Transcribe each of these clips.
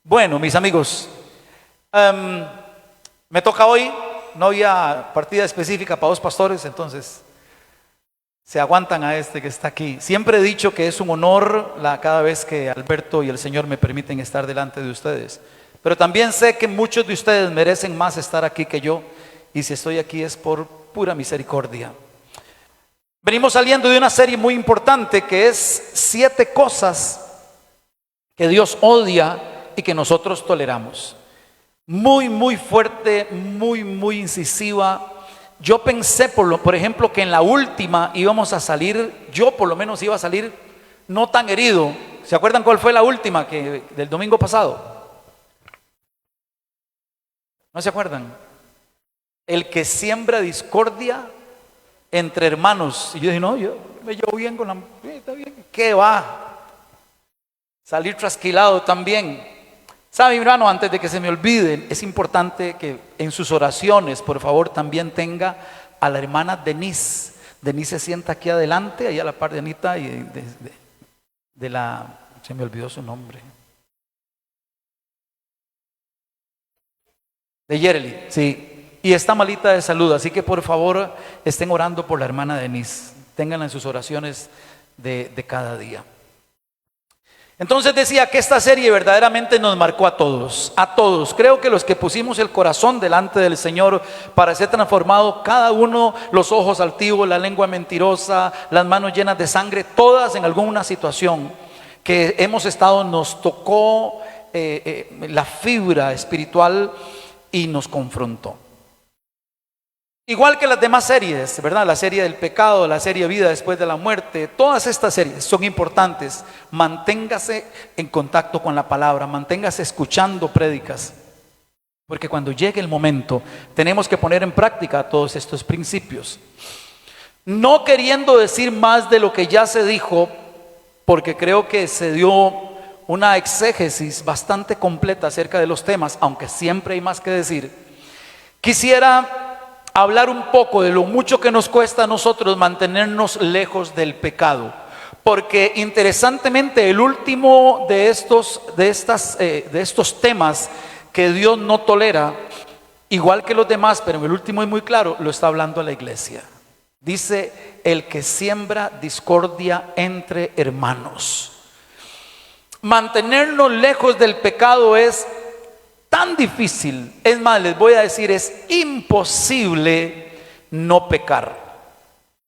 Bueno, mis amigos, me toca hoy. No había partida específica para dos pastores, entonces se aguantan a este que está aquí. Siempre he dicho que es un honor cada vez que Alberto y el Señor me permiten estar delante de ustedes. Pero también sé que muchos de ustedes merecen más estar aquí que yo. Y si estoy aquí es por pura misericordia. Venimos saliendo de una serie muy importante que es 7 cosas que Dios odia y que nosotros toleramos. Muy fuerte, muy incisiva. Yo pensé, por ejemplo, que en la última íbamos a salir, yo por lo menos iba a salir no tan herido. ¿Se acuerdan cuál fue la última del domingo pasado? ¿No se acuerdan? El que siembra discordia entre hermanos. Y yo dije, no, yo me llevo bien con está bien. ¿Qué va? Salir trasquilado también. ¿Sabe, mi hermano? Antes de que se me olviden, es importante que en sus oraciones, por favor, también tenga a la hermana Denise. Denise se sienta aquí adelante, ahí a la par de Anita y se me olvidó su nombre. De Yereli, sí. Y está malita de salud, así que por favor estén orando por la hermana Denise. Ténganla en sus oraciones de cada día. Entonces decía que esta serie verdaderamente nos marcó a todos, a todos. Creo que los que pusimos el corazón delante del Señor para ser transformado, cada uno, los ojos altivos, la lengua mentirosa, las manos llenas de sangre, todas en alguna situación que hemos estado, nos tocó la fibra espiritual y nos confrontó. Igual que las demás series, ¿verdad? La serie del pecado, la serie vida después de la muerte, todas estas series son importantes. Manténgase en contacto con la palabra, manténgase escuchando prédicas, porque cuando llegue el momento tenemos que poner en práctica todos estos principios. No queriendo decir más de lo que ya se dijo, porque creo que se dio una exégesis bastante completa acerca de los temas, aunque siempre hay más que decir. Quisiera hablar un poco de lo mucho que nos cuesta a nosotros mantenernos lejos del pecado, porque interesantemente el último de estos temas que Dios no tolera, igual que los demás, pero el último es muy claro, lo está hablando a la iglesia. Dice: el que siembra discordia entre hermanos. Mantenernos lejos del pecado es tan difícil, es más, les voy a decir, es imposible no pecar.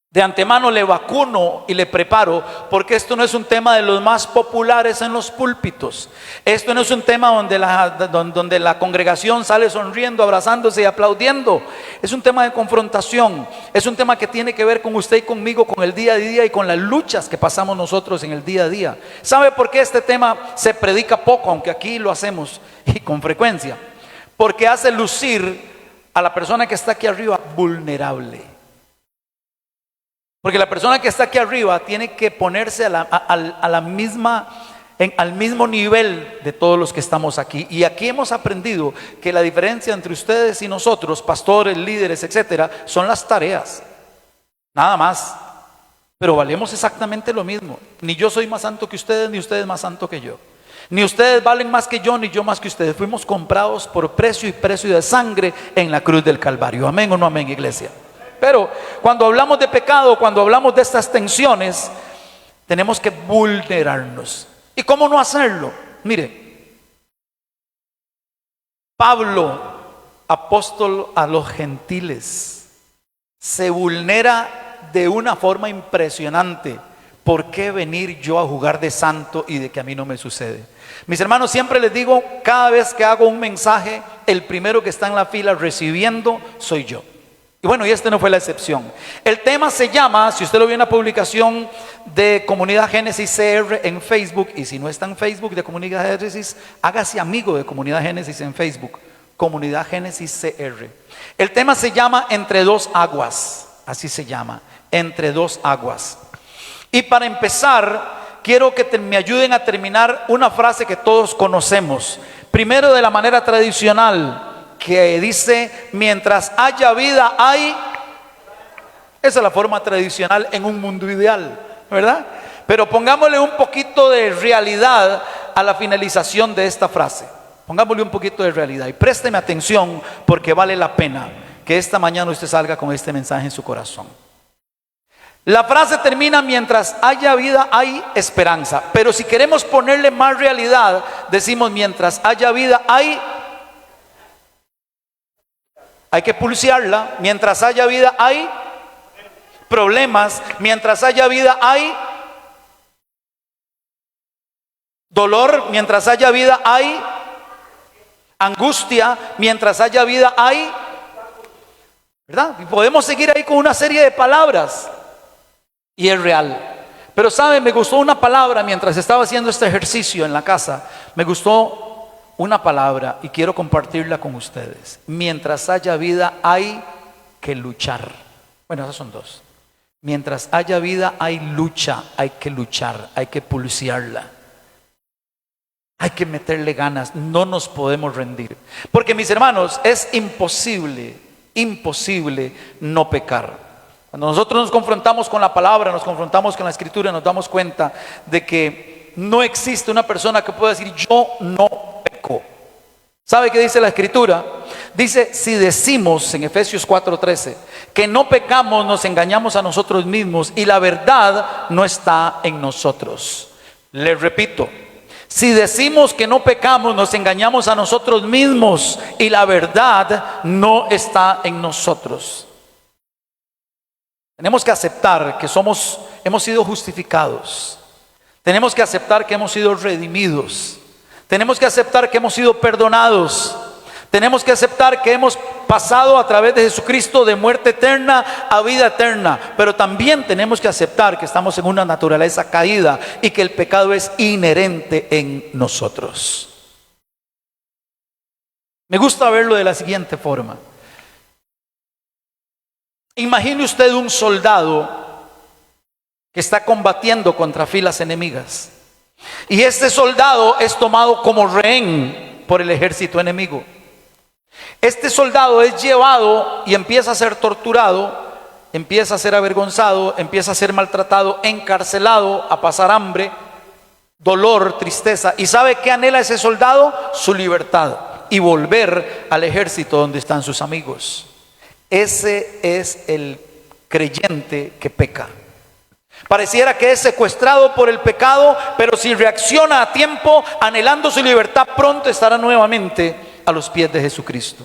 De antemano le vacuno y le preparo, porque esto no es un tema de los más populares en los púlpitos. Esto no es un tema donde la congregación sale sonriendo, abrazándose y aplaudiendo. Es un tema de confrontación. Es un tema que tiene que ver con usted y conmigo, con el día a día y con las luchas que pasamos nosotros en el día a día. ¿Sabe por qué este tema se predica poco, aunque aquí lo hacemos y con frecuencia? Porque hace lucir a la persona que está aquí arriba vulnerable. Porque la persona que está aquí arriba tiene que ponerse al mismo nivel de todos los que estamos aquí. Y aquí hemos aprendido que la diferencia entre ustedes y nosotros, pastores, líderes, etcétera, son las tareas. Nada más. Pero valemos exactamente lo mismo. Ni yo soy más santo que ustedes, ni ustedes más santo que yo. Ni ustedes valen más que yo, ni yo más que ustedes. Fuimos comprados por precio de sangre en la cruz del Calvario. ¿Amén o no amén, iglesia? Pero cuando hablamos de pecado, cuando hablamos de estas tensiones, tenemos que vulnerarnos. ¿Y cómo no hacerlo? Mire, Pablo, apóstol a los gentiles, se vulnera de una forma impresionante. ¿Por qué venir yo a jugar de santo y de que a mí no me sucede? Mis hermanos, siempre les digo, cada vez que hago un mensaje, el primero que está en la fila recibiendo soy yo. Y bueno, y este no fue la excepción. El tema se llama, si usted lo vio en la publicación de Comunidad Génesis CR en Facebook, y si no está en Facebook de Comunidad Génesis, hágase amigo de Comunidad Génesis en Facebook, Comunidad Génesis CR. El tema se llama Entre dos aguas, así se llama, Entre dos aguas. Y para empezar, quiero que me ayuden a terminar una frase que todos conocemos. Primero, de la manera tradicional, que dice: mientras haya vida hay. Esa es la forma tradicional en un mundo ideal, ¿verdad? Pero pongámosle un poquito de realidad a la finalización de esta frase. Pongámosle un poquito de realidad y présteme atención porque vale la pena que esta mañana usted salga con este mensaje en su corazón. La frase termina: mientras haya vida hay esperanza. Pero si queremos ponerle más realidad, decimos: mientras haya vida hay que pulsearla. Mientras haya vida hay problemas. Mientras haya vida hay dolor. Mientras haya vida hay angustia. Mientras haya vida hay, ¿verdad? Y podemos seguir ahí con una serie de palabras. Y es real. Pero sabe, me gustó una palabra mientras estaba haciendo este ejercicio en la casa. Me gustó una palabra y quiero compartirla con ustedes. Mientras haya vida hay que luchar. Bueno, esas son dos. Mientras haya vida hay lucha, hay que luchar, hay que pulsearla. Hay que meterle ganas, no nos podemos rendir. Porque mis hermanos, es imposible no pecar. Cuando nosotros nos confrontamos con la palabra, nos confrontamos con la escritura, nos damos cuenta de que no existe una persona que pueda decir: yo no peco. ¿Sabe qué dice la escritura? Dice: si decimos en Efesios 4:13 que no pecamos, nos engañamos a nosotros mismos y la verdad no está en nosotros. Les repito: si decimos que no pecamos, nos engañamos a nosotros mismos y la verdad no está en nosotros. Tenemos que aceptar que hemos sido justificados. Tenemos que aceptar que hemos sido redimidos. Tenemos que aceptar que hemos sido perdonados. Tenemos que aceptar que hemos pasado a través de Jesucristo de muerte eterna a vida eterna. Pero también tenemos que aceptar que estamos en una naturaleza caída y que el pecado es inherente en nosotros. Me gusta verlo de la siguiente forma. Imagine usted un soldado que está combatiendo contra filas enemigas. Y este soldado es tomado como rehén por el ejército enemigo. Este soldado es llevado y empieza a ser torturado, empieza a ser avergonzado, empieza a ser maltratado, encarcelado, a pasar hambre, dolor, tristeza. ¿Y sabe qué anhela ese soldado? Su libertad y volver al ejército donde están sus amigos. Ese es el creyente que peca. Pareciera que es secuestrado por el pecado, pero si reacciona a tiempo, anhelando su libertad, pronto estará nuevamente a los pies de Jesucristo.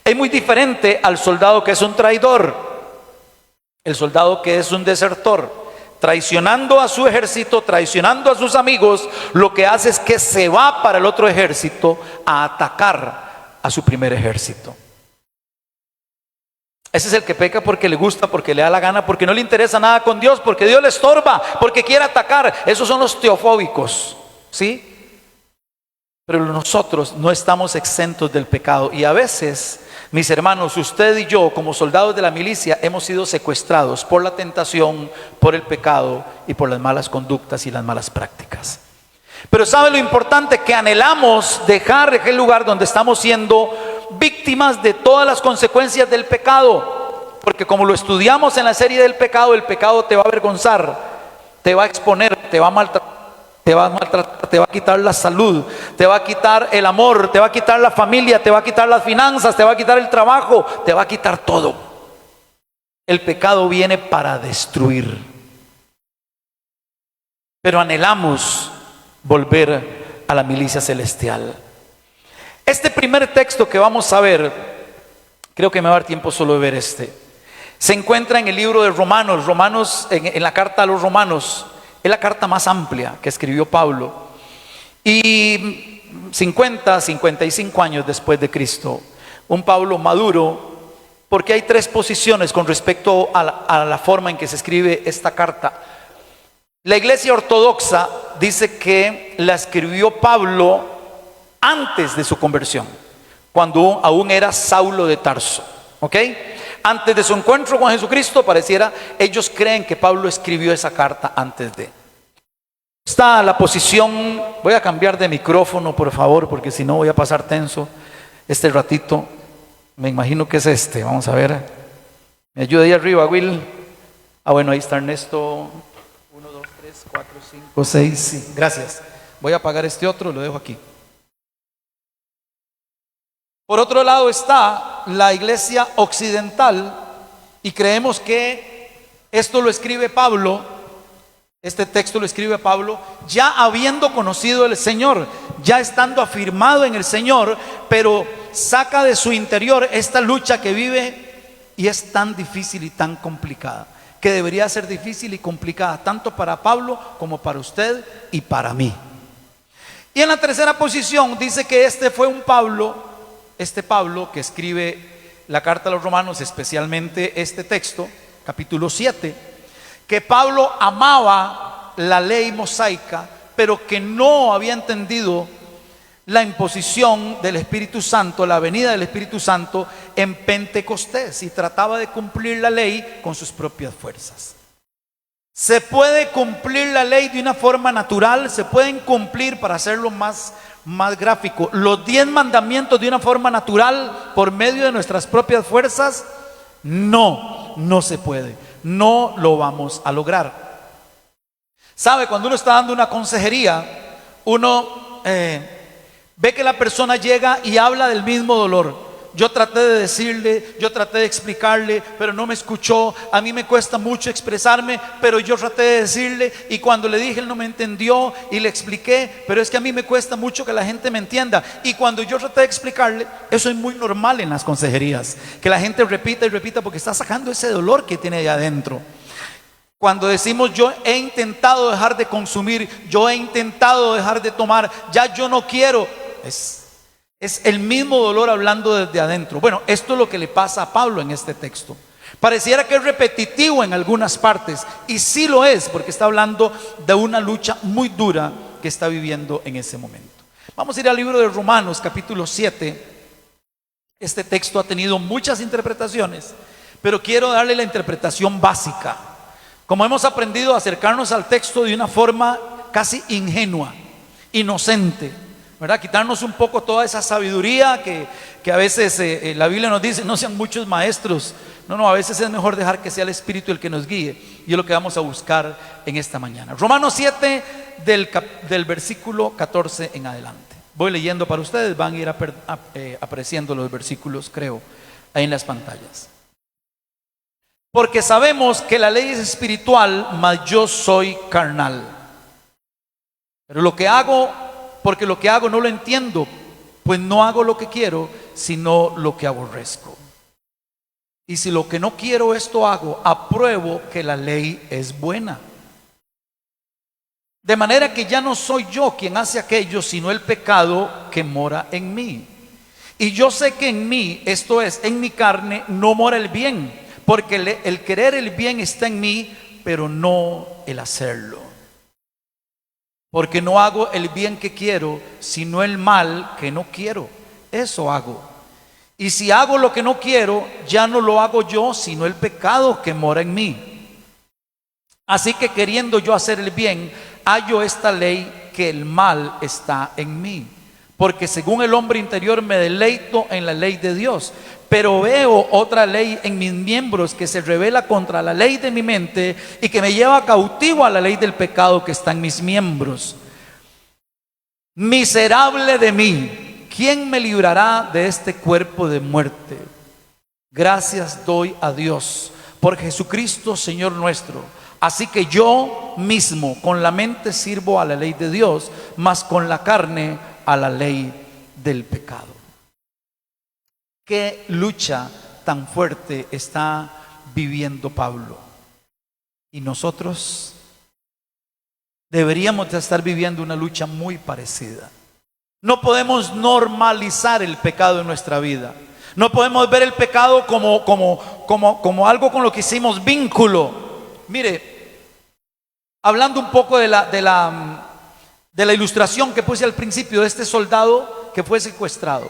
Es muy diferente al soldado que es un traidor, el soldado que es un desertor, traicionando a su ejército, traicionando a sus amigos. Lo que hace es que se va para el otro ejército a atacar a su primer ejército. Ese es el que peca porque le gusta, porque le da la gana, porque no le interesa nada con Dios, porque Dios le estorba, porque quiere atacar. Esos son los teofóbicos, ¿sí? Pero nosotros no estamos exentos del pecado. Y a veces, mis hermanos, usted y yo, como soldados de la milicia, hemos sido secuestrados por la tentación, por el pecado y por las malas conductas y las malas prácticas. Pero ¿sabe lo importante? Que anhelamos dejar aquel lugar donde estamos siendo víctimas de todas las consecuencias del pecado. Porque como lo estudiamos en la serie del pecado, el pecado te va a avergonzar, te va a exponer, te va a maltratar, te va a quitar la salud, te va a quitar el amor, te va a quitar la familia, te va a quitar las finanzas, te va a quitar el trabajo, te va a quitar todo. El pecado viene para destruir. Pero anhelamos volver a la milicia celestial. Este primer texto que vamos a ver, creo que me va a dar tiempo solo de ver este. Se encuentra en el libro de Romanos, en la carta a los Romanos. Es la carta más amplia que escribió Pablo. Y 55 años después de Cristo, un Pablo maduro, porque hay tres posiciones con respecto a la forma en que se escribe esta carta. La iglesia ortodoxa dice que la escribió Pablo antes de su conversión, cuando aún era Saulo de Tarso, ¿ok? Antes de su encuentro con Jesucristo, ellos creen que Pablo escribió esa carta antes de. Está la posición, voy a cambiar de micrófono por favor, porque si no voy a pasar tenso este ratito. Me imagino que es este, vamos a ver. Me ayuda ahí arriba, Will. Bueno, ahí está Ernesto. 1, 2, 3, 4, 5, 6, sí, gracias. Voy a apagar este otro, lo dejo aquí. Por otro lado está la iglesia occidental, y creemos que esto lo escribe Pablo, este texto lo escribe Pablo, ya habiendo conocido el Señor, ya estando afirmado en el Señor, pero saca de su interior esta lucha que vive y es tan difícil y tan complicada, que debería ser difícil y complicada tanto para Pablo como para usted y para mí. Y en la tercera posición dice que este Pablo que escribe la carta a los romanos, especialmente este texto, capítulo 7, que Pablo amaba la ley mosaica, pero que no había entendido la imposición del Espíritu Santo, la venida del Espíritu Santo en Pentecostés, y trataba de cumplir la ley con sus propias fuerzas. Se puede cumplir la ley de una forma natural, se pueden cumplir, para hacerlo más gráfico, los 10 mandamientos de una forma natural por medio de nuestras propias fuerzas. No se puede, no lo vamos a lograr. Sabe, cuando uno está dando una consejería, uno ve que la persona llega y habla del mismo dolor. Yo traté de decirle, yo traté de explicarle, pero no me escuchó. A mí me cuesta mucho expresarme, pero yo traté de decirle, y cuando le dije él no me entendió, y le expliqué, pero es que a mí me cuesta mucho que la gente me entienda. Y cuando yo traté de explicarle, eso es muy normal en las consejerías, que la gente repita y repita porque está sacando ese dolor que tiene allá adentro. Cuando decimos yo he intentado dejar de consumir, yo he intentado dejar de tomar, ya yo no quiero, es el mismo dolor hablando desde adentro. Bueno, esto es lo que le pasa a Pablo en este texto. Pareciera que es repetitivo en algunas partes, y sí lo es, porque está hablando de una lucha muy dura que está viviendo en ese momento. Vamos a ir al libro de Romanos, capítulo 7. Este texto ha tenido muchas interpretaciones, pero quiero darle la interpretación básica. Como hemos aprendido a acercarnos al texto de una forma casi ingenua, inocente, ¿verdad? Quitarnos un poco toda esa sabiduría que a veces la Biblia nos dice, no sean muchos maestros. No, a veces es mejor dejar que sea el Espíritu el que nos guíe, y es lo que vamos a buscar en esta mañana. Romanos 7 del versículo 14 en adelante. Voy leyendo para ustedes, van a ir apreciando los versículos, creo, ahí en las pantallas. Porque sabemos que la ley es espiritual, mas yo soy carnal. Pero porque lo que hago no lo entiendo, pues no hago lo que quiero, sino lo que aborrezco. Y si lo que no quiero esto hago, apruebo que la ley es buena. De manera que ya no soy yo quien hace aquello, sino el pecado que mora en mí. Y yo sé que en mí, esto es, en mi carne, no mora el bien, porque el querer el bien está en mí, pero no el hacerlo. Porque no hago el bien que quiero, sino el mal que no quiero. Eso hago. Y si hago lo que no quiero, ya no lo hago yo, sino el pecado que mora en mí. Así que queriendo yo hacer el bien, hallo esta ley, que el mal está en mí. Porque según el hombre interior me deleito en la ley de Dios, pero veo otra ley en mis miembros que se rebela contra la ley de mi mente y que me lleva cautivo a la ley del pecado que está en mis miembros. Miserable de mí, ¿quién me librará de este cuerpo de muerte? Gracias doy a Dios por Jesucristo Señor nuestro. Así que yo mismo con la mente sirvo a la ley de Dios, mas con la carne a la ley del pecado. ¿Qué lucha tan fuerte está viviendo Pablo? Y nosotros deberíamos de estar viviendo una lucha muy parecida. No podemos normalizar el pecado en nuestra vida. No podemos ver el pecado como algo con lo que hicimos vínculo. Mire, hablando un poco de la ilustración que puse al principio de este soldado que fue secuestrado.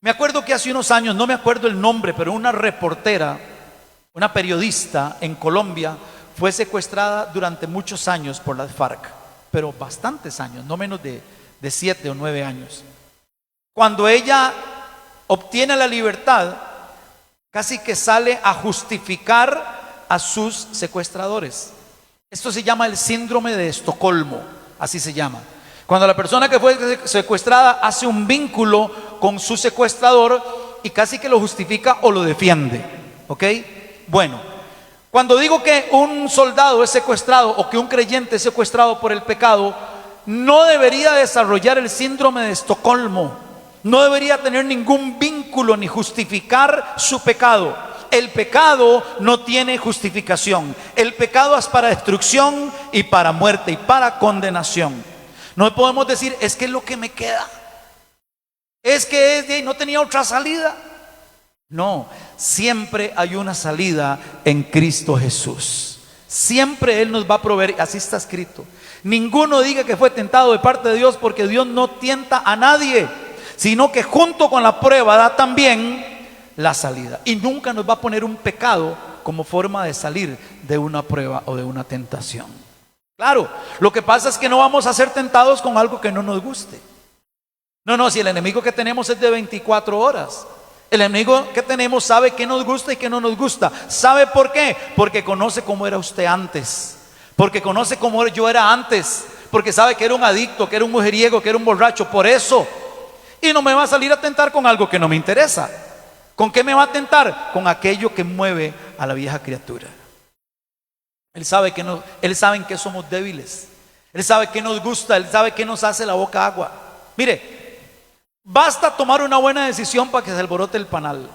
Me acuerdo que hace unos años, no me acuerdo el nombre, pero una reportera, una periodista en Colombia, fue secuestrada durante muchos años por las FARC, pero bastantes años, no menos de 7 o 9 años. Cuando ella obtiene la libertad, casi que sale a justificar a sus secuestradores. Esto se llama el síndrome de Estocolmo, así se llama. Cuando la persona que fue secuestrada hace un vínculo con su secuestrador y casi que lo justifica o lo defiende. ¿Ok? Bueno, cuando digo que un soldado es secuestrado o que un creyente es secuestrado por el pecado, no debería desarrollar el síndrome de Estocolmo, no debería tener ningún vínculo ni justificar su pecado. El pecado no tiene justificación. El pecado es para destrucción y para muerte y para condenación. No podemos decir, es que es lo que me queda, es que no tenía otra salida. No, siempre hay una salida en Cristo Jesús. Siempre Él nos va a proveer, así está escrito. Ninguno diga que fue tentado de parte de Dios, porque Dios no tienta a nadie, sino que junto con la prueba da también la salida. Y nunca nos va a poner un pecado como forma de salir de una prueba o de una tentación. Claro, lo que pasa es que no vamos a ser tentados con algo que no nos guste. No, si el enemigo que tenemos es de 24 horas. El enemigo que tenemos sabe qué nos gusta y qué no nos gusta. ¿Sabe por qué? Porque conoce cómo era usted antes, porque conoce cómo yo era antes, porque sabe que era un adicto, que era un mujeriego, que era un borracho. Por eso. Y no me va a salir a tentar con algo que no me interesa. ¿Con qué me va a tentar? Con aquello que mueve a la vieja criatura. Él sabe en qué somos débiles. Él sabe qué nos gusta. Él sabe qué nos hace la boca agua. Mire, basta tomar una buena decisión para que se alborote el panal.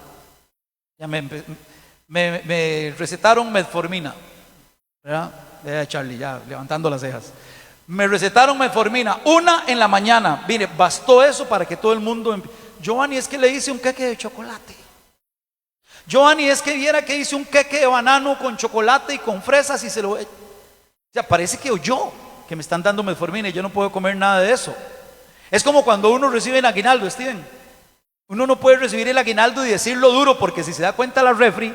Ya me recetaron metformina, ¿verdad? Charlie, ya levantando las cejas. Me recetaron metformina, una en la mañana. Mire, bastó eso para que todo el mundo... Giovanni, es que le hice un queque de chocolate. Giovanni, es que viera que hice un queque de banano con chocolate y con fresas y se lo... O sea, parece que oyó que me están dando metformina y yo no puedo comer nada de eso. Es como cuando uno recibe el aguinaldo, Steven. Uno no puede recibir el aguinaldo y decirlo duro, porque si se da cuenta la refri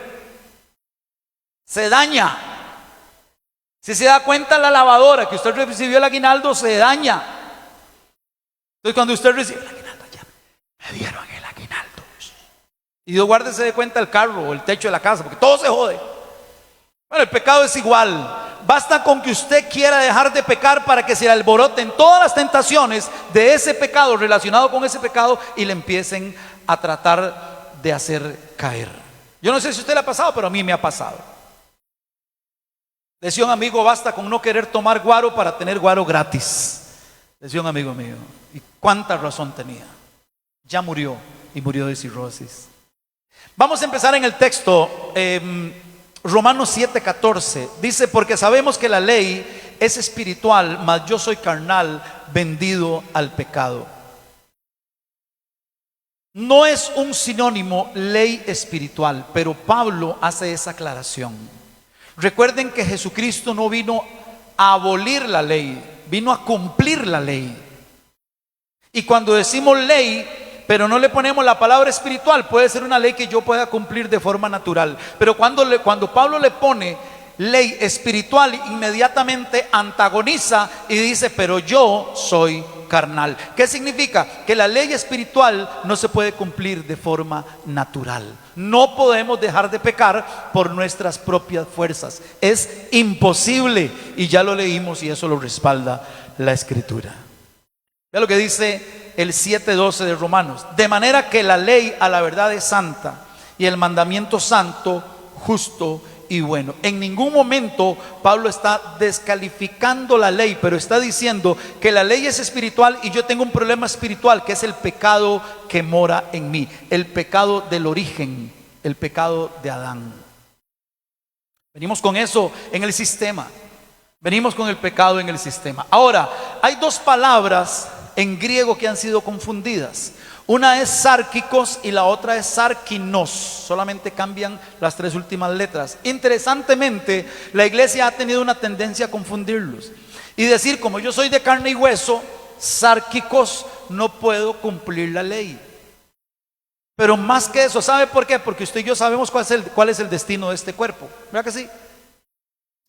se daña. Si se da cuenta la lavadora que usted recibió el aguinaldo, se daña. Entonces cuando usted recibe el aguinaldo, ya me dieron el aguinaldo. Y Dios, guárdese de cuenta el carro o el techo de la casa, porque todo se jode. Bueno, el pecado es igual. Basta con que usted quiera dejar de pecar para que se le alboroten todas las tentaciones de ese pecado, relacionado con ese pecado, y le empiecen a tratar de hacer caer. Yo no sé si a usted le ha pasado, pero a mí me ha pasado. Decía un amigo, basta con no querer tomar guaro para tener guaro gratis. Decía un amigo mío, y cuánta razón tenía. Ya murió, y murió de cirrosis. Vamos a empezar en el texto. Romanos 7:14 dice: porque sabemos que la ley es espiritual, mas yo soy carnal, vendido al pecado. No es un sinónimo ley espiritual, pero Pablo hace esa aclaración. Recuerden que Jesucristo no vino a abolir la ley, vino a cumplir la ley. Y cuando decimos ley, pero no le ponemos la palabra espiritual, puede ser una ley que yo pueda cumplir de forma natural. Pero cuando Pablo le pone ley espiritual, inmediatamente antagoniza y dice: pero yo soy carnal. ¿Qué significa? Que la ley espiritual no se puede cumplir de forma natural. No podemos dejar de pecar por nuestras propias fuerzas. Es imposible, y ya lo leímos y eso lo respalda la Escritura. Vea lo que dice el 7:12 de Romanos: de manera que la ley a la verdad es santa y el mandamiento santo, justo y bueno. En ningún momento Pablo está descalificando la ley, pero está diciendo que la ley es espiritual y yo tengo un problema espiritual, que es el pecado que mora en mí, el pecado del origen, el pecado de Adán. Venimos con eso en el sistema, venimos con el pecado en el sistema. Ahora, hay dos palabras en griego que han sido confundidas. Una es sárquicos y la otra es sarkinos. Solamente cambian las tres últimas letras. Interesantemente, la iglesia ha tenido una tendencia a confundirlos y decir: como yo soy de carne y hueso, sárquicos, no puedo cumplir la ley. Pero más que eso, ¿sabe por qué? Porque usted y yo sabemos cuál es el destino de este cuerpo. ¿Verdad que sí?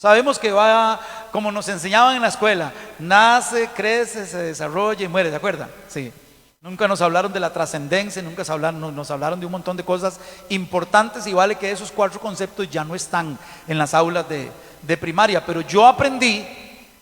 Sabemos que va, como nos enseñaban en la escuela: nace, crece, se desarrolla y muere. ¿De acuerdo? Sí. Nunca nos hablaron de la trascendencia, nunca nos hablaron de un montón de cosas importantes, y vale que esos 4 conceptos ya no están en las aulas de primaria. Pero yo aprendí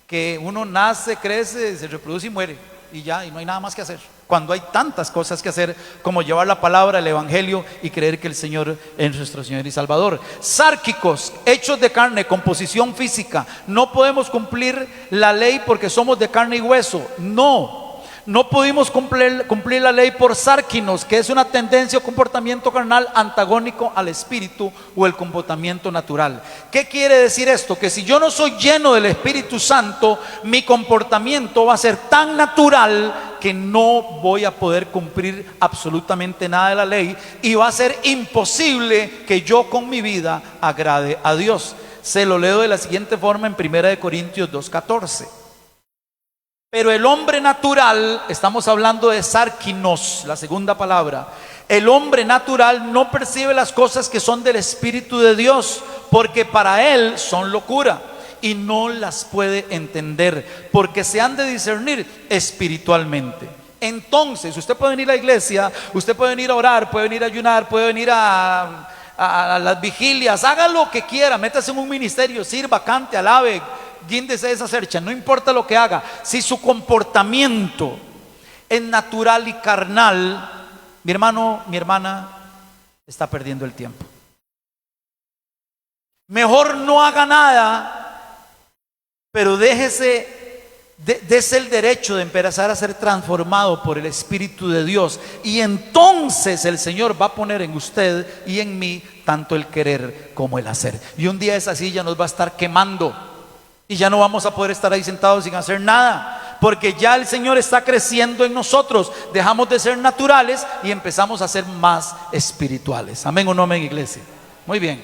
que uno nace, crece, se reproduce y muere, y ya, y no hay nada más que hacer. cuando hay tantas cosas que hacer como llevar la palabra, el evangelio y creer que el Señor es nuestro Señor y Salvador. Sárquicos, hechos de carne, composición física. No podemos cumplir la ley porque somos de carne y hueso. No pudimos cumplir la ley por sárquinos, que es una tendencia o comportamiento carnal antagónico al espíritu o el comportamiento natural. ¿Qué quiere decir esto? Que si yo no soy lleno del Espíritu Santo, mi comportamiento va a ser tan natural que no voy a poder cumplir absolutamente nada de la ley, y va a ser imposible que yo con mi vida agrade a Dios. Se lo leo de la siguiente forma en 1 Corintios 2:14. Pero el hombre natural, estamos hablando de sarkinos, la segunda palabra. El hombre natural no percibe las cosas que son del Espíritu de Dios, porque para él son locura y no las puede entender, porque se han de discernir espiritualmente. Entonces, usted puede venir a la iglesia, usted puede venir a orar, puede venir a ayunar, puede venir a las vigilias, haga lo que quiera, métase en un ministerio, sirva, cante, alabe, guíndese de esa cercha, no importa lo que haga. Si su comportamiento es natural y carnal, mi hermano, mi hermana, está perdiendo el tiempo. Mejor no haga nada, pero dése el derecho de empezar a ser transformado por el Espíritu de Dios, y entonces el Señor va a poner en usted y en mí tanto el querer como el hacer. Y un día esa silla nos va a estar quemando y ya no vamos a poder estar ahí sentados sin hacer nada, porque ya el Señor está creciendo en nosotros. Dejamos de ser naturales y empezamos a ser más espirituales. Amén o no amén, iglesia. Muy bien,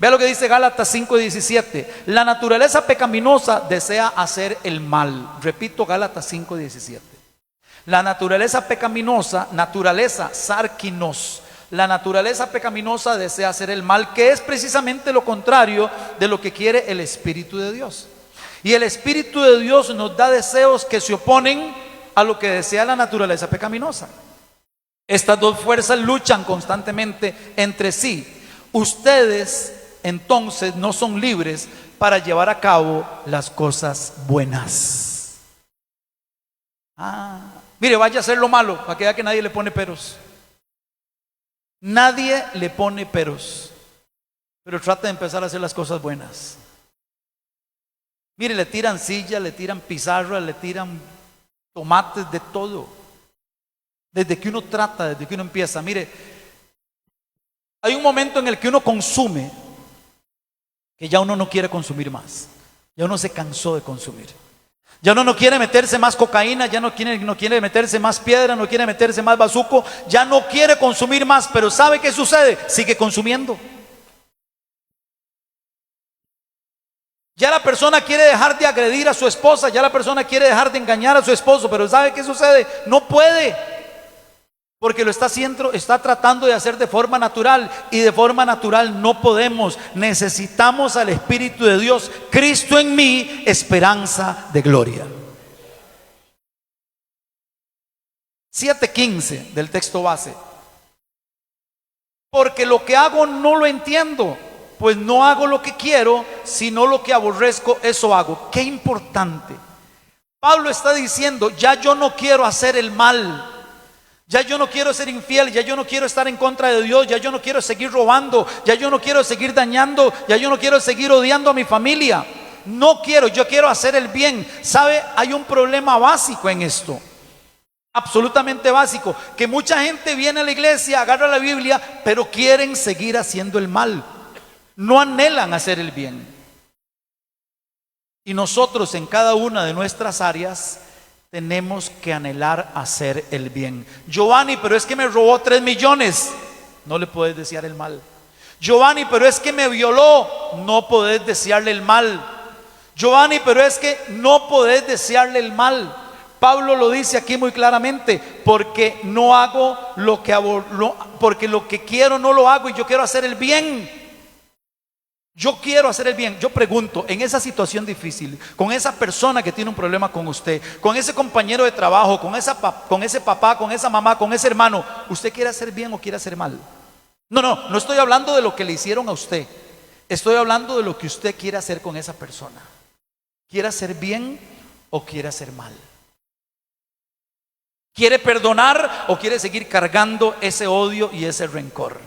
vea lo que dice Gálatas 5:17. La naturaleza pecaminosa desea hacer el mal. Repito, Gálatas 5:17. La naturaleza pecaminosa, naturaleza sarkinos, la naturaleza pecaminosa desea hacer el mal, que es precisamente lo contrario de lo que quiere el Espíritu de Dios. Y el Espíritu de Dios nos da deseos que se oponen a lo que desea la naturaleza pecaminosa. Estas dos fuerzas luchan constantemente entre sí. Ustedes entonces no son libres para llevar a cabo las cosas buenas. Mire, vaya a hacer lo malo para que vea que nadie le pone peros. Nadie le pone peros, pero trata de empezar a hacer las cosas buenas. Mire, le tiran sillas, le tiran pizarras, le tiran tomates, de todo. Desde que uno trata, desde que uno empieza. Mire, hay un momento en el que uno consume, que ya uno no quiere consumir más. Ya uno se cansó de consumir. Ya uno no quiere meterse más cocaína, ya no quiere meterse más piedra, no quiere meterse más bazuco, ya no quiere consumir más. Pero ¿sabe qué sucede? Sigue consumiendo. Ya la persona quiere dejar de agredir a su esposa, ya la persona quiere dejar de engañar a su esposo, pero ¿sabe qué sucede? No puede, porque lo está haciendo, está tratando de hacer de forma natural, y de forma natural no podemos. Necesitamos al Espíritu de Dios. Cristo en mí, esperanza de gloria. 7:15 del texto base. Porque lo que hago no lo entiendo, pues no hago lo que quiero, sino lo que aborrezco, eso hago. Qué importante. Pablo está diciendo, ya yo no quiero hacer el mal, ya yo no quiero ser infiel, ya yo no quiero estar en contra de Dios, ya yo no quiero seguir robando, ya yo no quiero seguir dañando, ya yo no quiero seguir odiando a mi familia. No quiero, yo quiero hacer el bien. ¿Sabe? Hay un problema básico en esto, absolutamente básico, que mucha gente viene a la iglesia, agarra la Biblia, pero quieren seguir haciendo el mal. No anhelan hacer el bien. Y nosotros en cada una de nuestras áreas tenemos que anhelar hacer el bien. Giovanni, pero es que me robó 3 millones. No le puedes desear el mal. Giovanni, pero es que me violó. No podés desearle el mal. Giovanni, pero es que no podés desearle el mal. Pablo lo dice aquí muy claramente, porque no hago lo que porque lo que quiero no lo hago, y yo quiero hacer el bien. Yo quiero hacer el bien. Yo pregunto, en esa situación difícil, con esa persona que tiene un problema con usted, con ese compañero de trabajo, con ese papá, con esa mamá, con ese hermano, ¿usted quiere hacer bien o quiere hacer mal? No estoy hablando de lo que le hicieron a usted. Estoy hablando de lo que usted quiere hacer con esa persona. ¿Quiere hacer bien o quiere hacer mal? ¿Quiere perdonar o quiere seguir cargando ese odio y ese rencor?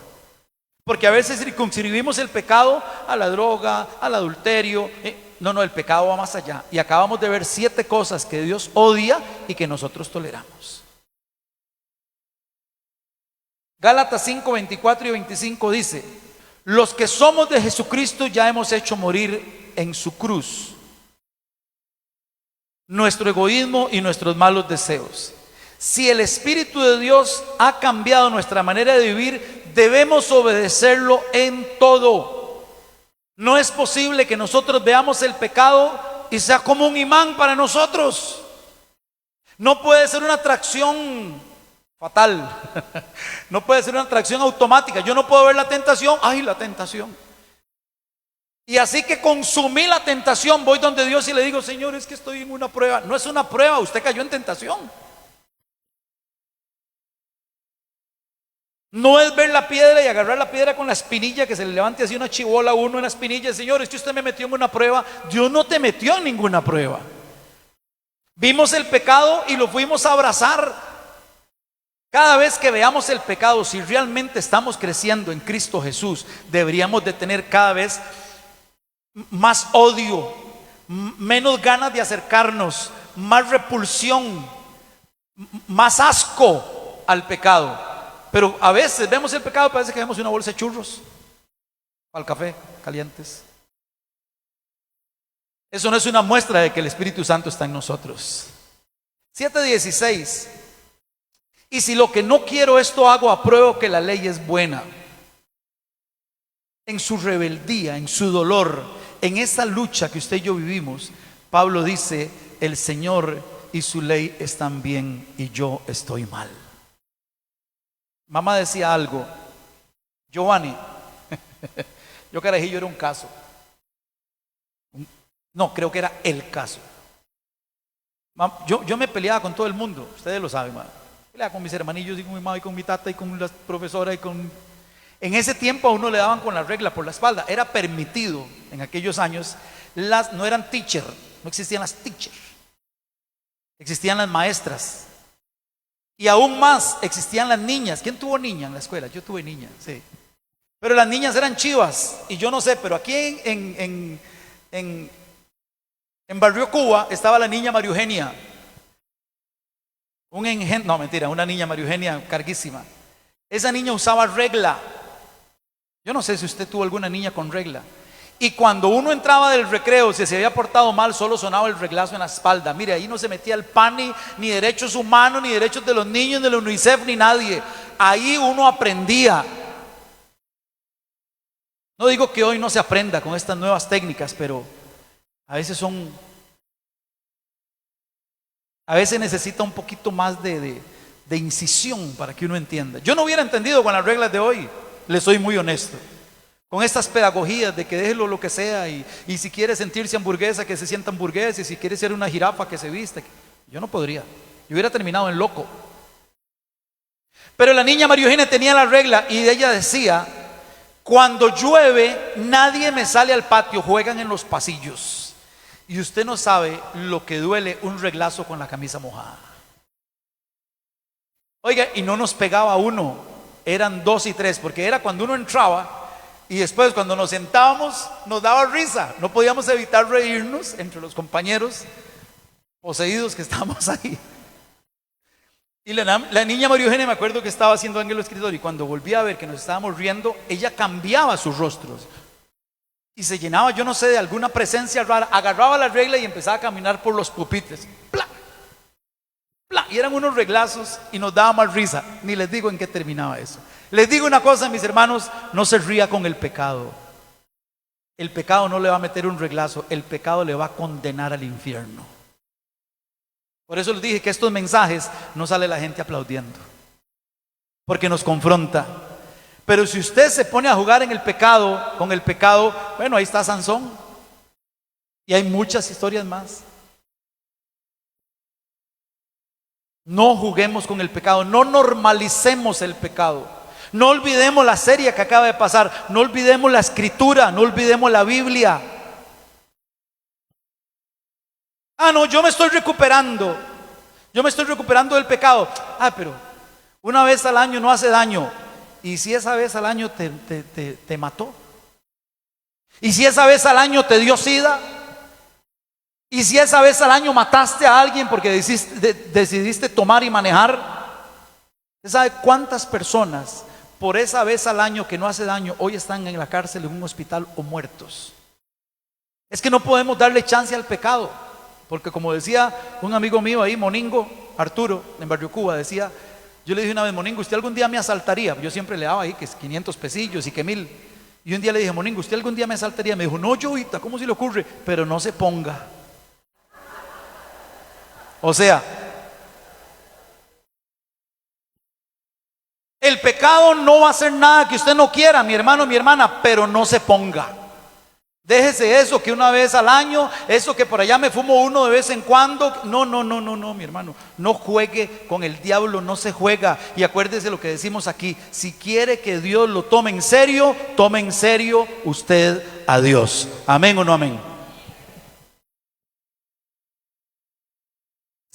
Porque a veces circunscribimos el pecado a la droga, al adulterio. No, el pecado va más allá. Y acabamos de ver 7 cosas que Dios odia y que nosotros toleramos. Gálatas 5, 24 y 25 dice: los que somos de Jesucristo ya hemos hecho morir en su cruz nuestro egoísmo y nuestros malos deseos. Si el Espíritu de Dios ha cambiado nuestra manera de vivir, debemos obedecerlo en todo. No es posible que nosotros veamos el pecado y sea como un imán para nosotros. No puede ser una atracción fatal. No puede ser una atracción automática. Yo no puedo ver la tentación. ¡Ay, la tentación! Y así que consumí la tentación, voy donde Dios y le digo: Señor, es que estoy en una prueba. No es una prueba, usted cayó en tentación. No es ver la piedra y agarrar la piedra con la espinilla, que se le levante así una chibola a uno en la espinilla. Señor, es que usted me metió en una prueba. Dios no te metió en ninguna prueba. Vimos el pecado y lo fuimos a abrazar. Cada vez que veamos el pecado, si realmente estamos creciendo en Cristo Jesús, deberíamos de tener cada vez más odio, menos ganas de acercarnos, más repulsión, más asco al pecado. Pero a veces vemos el pecado, parece que vemos una bolsa de churros al café calientes. Eso no es una muestra de que el Espíritu Santo está en nosotros. 7:16. Y si lo que no quiero esto hago, apruebo que la ley es buena. En su rebeldía, en su dolor, en esa lucha que usted y yo vivimos, Pablo dice: el Señor y su ley están bien y yo estoy mal. Mamá decía algo: Giovanni, yo carajillo era un caso. No, creo que era el caso. Yo me peleaba con todo el mundo, ustedes lo saben, mamá. Peleaba con mis hermanillos y con mi mamá y con mi tata y con la profesora y con... En ese tiempo a uno le daban con la regla por la espalda. Era permitido en aquellos años. No eran teacher, no existían las teachers, existían las maestras. Y aún más existían las niñas. ¿Quién tuvo niña en la escuela? Yo tuve niña, sí. Pero las niñas eran chivas. Y yo no sé, pero aquí en Barrio Cuba estaba la niña María Eugenia. No, mentira, una niña María Eugenia carguísima. Esa niña usaba regla. Yo no sé si usted tuvo alguna niña con regla. Y cuando uno entraba del recreo, si se había portado mal, solo sonaba el reglazo en la espalda. Mire, ahí no se metía el PANI, ni derechos humanos, ni derechos de los niños, de la UNICEF, ni nadie. Ahí uno aprendía. No digo que hoy no se aprenda con estas nuevas técnicas, pero a veces necesita un poquito más de incisión para que uno entienda. Yo no hubiera entendido con las reglas de hoy, le soy muy honesto. Con estas pedagogías de que déjelo lo que sea, y si quiere sentirse hamburguesa, que se sienta hamburguesa, y si quiere ser una jirafa, que se viste. Yo no podría, yo hubiera terminado en loco. Pero la niña María Eugenia tenía la regla y ella decía: cuando llueve nadie me sale al patio, juegan en los pasillos. Y usted no sabe lo que duele un reglazo con la camisa mojada. Oiga, y no nos pegaba uno, eran 2 y 3, porque era cuando uno entraba. Y después cuando nos sentábamos nos daba risa, no podíamos evitar reírnos entre los compañeros poseídos que estábamos ahí. Y la niña María Eugenia, me acuerdo que estaba haciendo en el escritorio, y cuando volvía a ver que nos estábamos riendo, ella cambiaba sus rostros y se llenaba, yo no sé, de alguna presencia rara. Agarraba la regla y empezaba a caminar por los pupitres, ¡plá! ¡Plá! Y eran unos reglazos y nos daba más risa. Ni les digo en qué terminaba eso. Les digo una cosa, mis hermanos: no se ría con el pecado. El pecado no le va a meter un reglazo, el pecado le va a condenar al infierno. Por eso les dije que estos mensajes no sale la gente aplaudiendo, porque nos confronta. Pero si usted se pone a jugar en el pecado, con el pecado, bueno, ahí está Sansón. Y hay muchas historias más. No juguemos con el pecado, no normalicemos el pecado. No olvidemos la serie que acaba de pasar, no olvidemos la escritura, no olvidemos la Biblia. No, yo me estoy recuperando. Yo me estoy recuperando del pecado. Pero una vez al año no hace daño. ¿Y si esa vez al año te mató? ¿Y si esa vez al año te dio sida? ¿Y si esa vez al año mataste a alguien porque decidiste tomar y manejar? ¿Usted sabe cuántas personas por esa vez al año que no hace daño hoy están en la cárcel, en un hospital o muertos? Es que no podemos darle chance al pecado, porque como decía un amigo mío ahí, Moningo, Arturo, en Barrio Cuba, decía, yo le dije una vez, Moningo, ¿usted algún día me asaltaría? Yo siempre le daba ahí que es 500 pesillos y que 1000. Y un día le dije, Moningo, ¿usted algún día me asaltaría? Me dijo, no, Jovita, ¿cómo se le ocurre? Pero no se ponga. O sea, el pecado no va a hacer nada que usted no quiera, mi hermano, mi hermana, pero no se ponga. Déjese eso que una vez al año, eso que por allá me fumo uno de vez en cuando. No, mi hermano. No juegue con el diablo, no se juega. Y acuérdese lo que decimos aquí. Si quiere que Dios lo tome en serio usted a Dios. ¿Amén o no amén?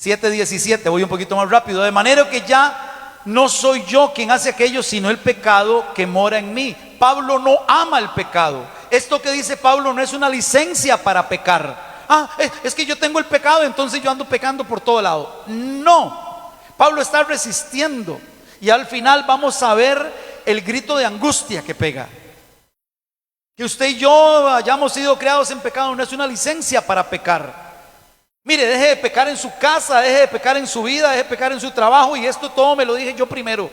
7:17, voy un poquito más rápido. De manera que ya no soy yo quien hace aquello, sino el pecado que mora en mí. Pablo no ama el pecado. Esto que dice Pablo no es una licencia para pecar. Es que yo tengo el pecado, entonces yo ando pecando por todo lado. No, Pablo está resistiendo. Y al final vamos a ver el grito de angustia que pega. Que usted y yo hayamos sido creados en pecado no es una licencia para pecar. Mire, deje de pecar en su casa, deje de pecar en su vida, deje de pecar en su trabajo. Y esto todo me lo dije yo primero.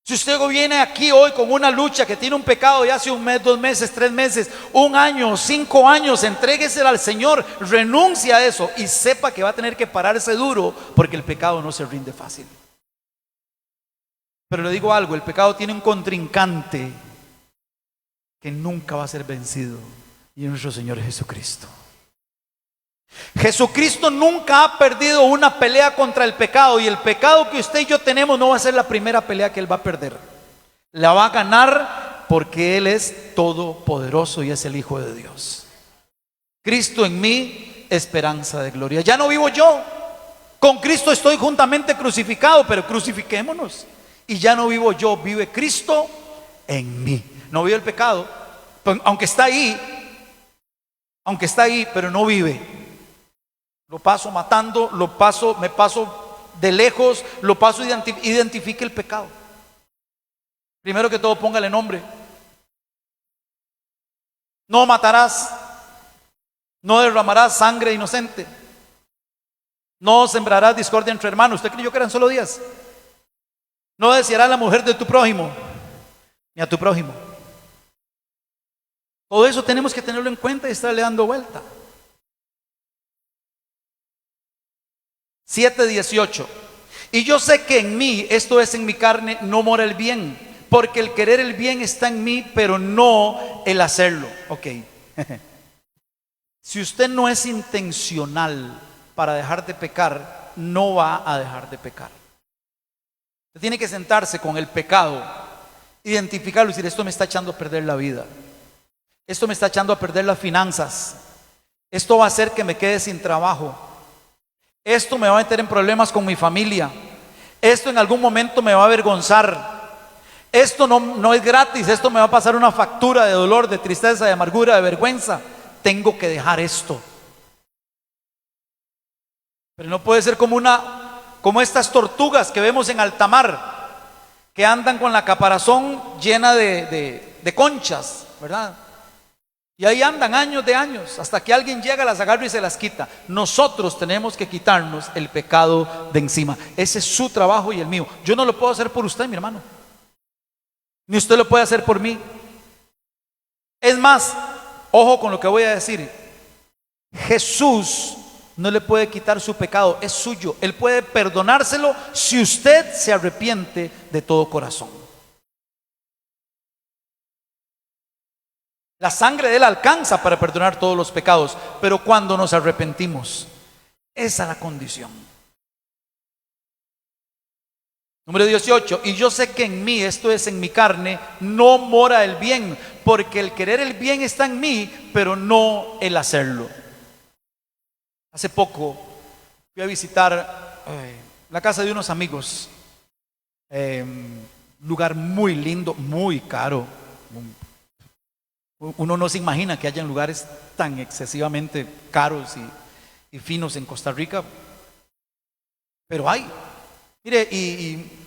Si usted viene aquí hoy con una lucha que tiene un pecado de hace un mes, 2 meses, 3 meses, 1 año, 5 años, entréguesela al Señor, renuncia a eso y sepa que va a tener que pararse duro, porque el pecado no se rinde fácil. Pero le digo algo, el pecado tiene un contrincante que nunca va a ser vencido, y es nuestro Señor Jesucristo. Jesucristo nunca ha perdido una pelea contra el pecado, y el pecado que usted y yo tenemos no va a ser la primera pelea que Él va a perder. La va a ganar porque Él es todopoderoso y es el Hijo de Dios. Cristo en mí, esperanza de gloria. Ya no vivo yo, con Cristo estoy juntamente crucificado, pero crucifiquémonos. Y ya no vivo yo, vive Cristo en mí. No vive el pecado, aunque está ahí, pero no vive. Lo paso matando, me paso de lejos, lo paso, identifique el pecado. Primero que todo, póngale nombre. No matarás, no derramarás sangre inocente, no sembrarás discordia entre hermanos. ¿Usted creyó que eran solo 10? No desearás la mujer de tu prójimo, ni a tu prójimo. Todo eso tenemos que tenerlo en cuenta y estarle dando vuelta. 7:18. Y yo sé que en mí, esto es en mi carne, no mora el bien, porque el querer el bien está en mí, pero no el hacerlo. Ok. Si usted no es intencional para dejar de pecar, no va a dejar de pecar. Usted tiene que sentarse con el pecado, identificarlo y decir: esto me está echando a perder la vida, esto me está echando a perder las finanzas, esto va a hacer que me quede sin trabajo, esto me va a meter en problemas con mi familia, esto en algún momento me va a avergonzar, esto no es gratis, esto me va a pasar una factura de dolor, de tristeza, de amargura, de vergüenza. Tengo que dejar esto. Pero no puede ser como estas tortugas que vemos en alta mar, que andan con la caparazón llena de conchas, ¿verdad? Y ahí andan años de años, hasta que alguien llega, las agarra y se las quita. Nosotros tenemos que quitarnos el pecado de encima. Ese es su trabajo y el mío. Yo no lo puedo hacer por usted, mi hermano, ni usted lo puede hacer por mí. Es más, ojo con lo que voy a decir. Jesús no le puede quitar su pecado, es suyo. Él puede perdonárselo si usted se arrepiente de todo corazón. La sangre de Él alcanza para perdonar todos los pecados, pero cuando nos arrepentimos, esa es la condición. Número 18. Y yo sé que en mí, esto es en mi carne, no mora el bien, porque el querer el bien está en mí, pero no el hacerlo. Hace poco fui a visitar la casa de unos amigos. Lugar muy lindo, muy caro. Uno no se imagina que hayan lugares tan excesivamente caros y finos en Costa Rica, pero hay. Mire, y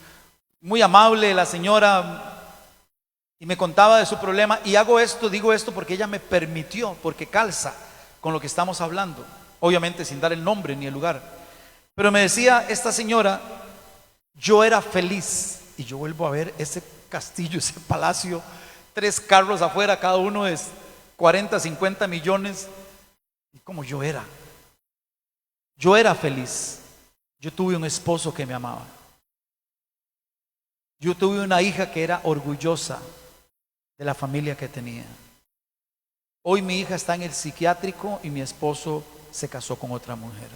muy amable la señora, y me contaba de su problema, y digo esto porque ella me permitió, porque calza con lo que estamos hablando, obviamente sin dar el nombre ni el lugar. Pero me decía esta señora: yo era feliz, y yo vuelvo a ver ese castillo, ese palacio, 3 carros afuera, cada uno es 40, 50 millones, y como yo era feliz. Yo tuve un esposo que me amaba. Yo tuve una hija que era orgullosa de la familia que tenía. Hoy mi hija está en el psiquiátrico y mi esposo se casó con otra mujer.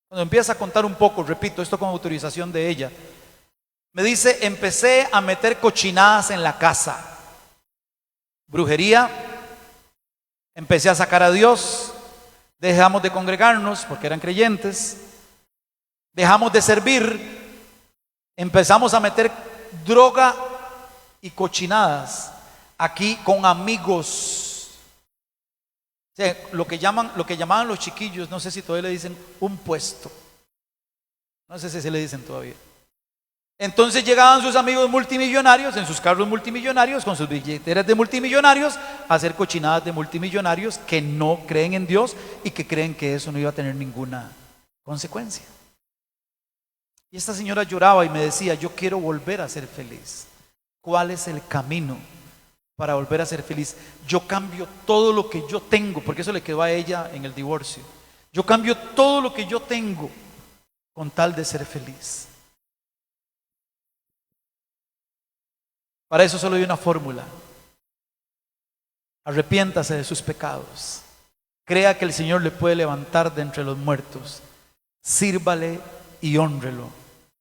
Cuando empieza a contar un poco, repito, esto con autorización de ella, me dice: empecé a meter cochinadas en la casa, brujería, empecé a sacar a Dios, dejamos de congregarnos porque eran creyentes, dejamos de servir, empezamos a meter droga y cochinadas aquí con amigos. O sea, lo que llamaban los chiquillos, no sé si todavía le dicen un puesto, no sé si se le dicen todavía. Entonces llegaban sus amigos multimillonarios en sus carros multimillonarios, con sus billeteras de multimillonarios, a hacer cochinadas de multimillonarios que no creen en Dios y que creen que eso no iba a tener ninguna consecuencia. Y esta señora lloraba y me decía: yo quiero volver a ser feliz. ¿Cuál es el camino para volver a ser feliz? Yo cambio todo lo que yo tengo, porque eso le quedó a ella en el divorcio. Yo cambio todo lo que yo tengo con tal de ser feliz. Para eso solo hay una fórmula: arrepiéntase de sus pecados, crea que el Señor le puede levantar de entre los muertos, sírvale y hónrelo,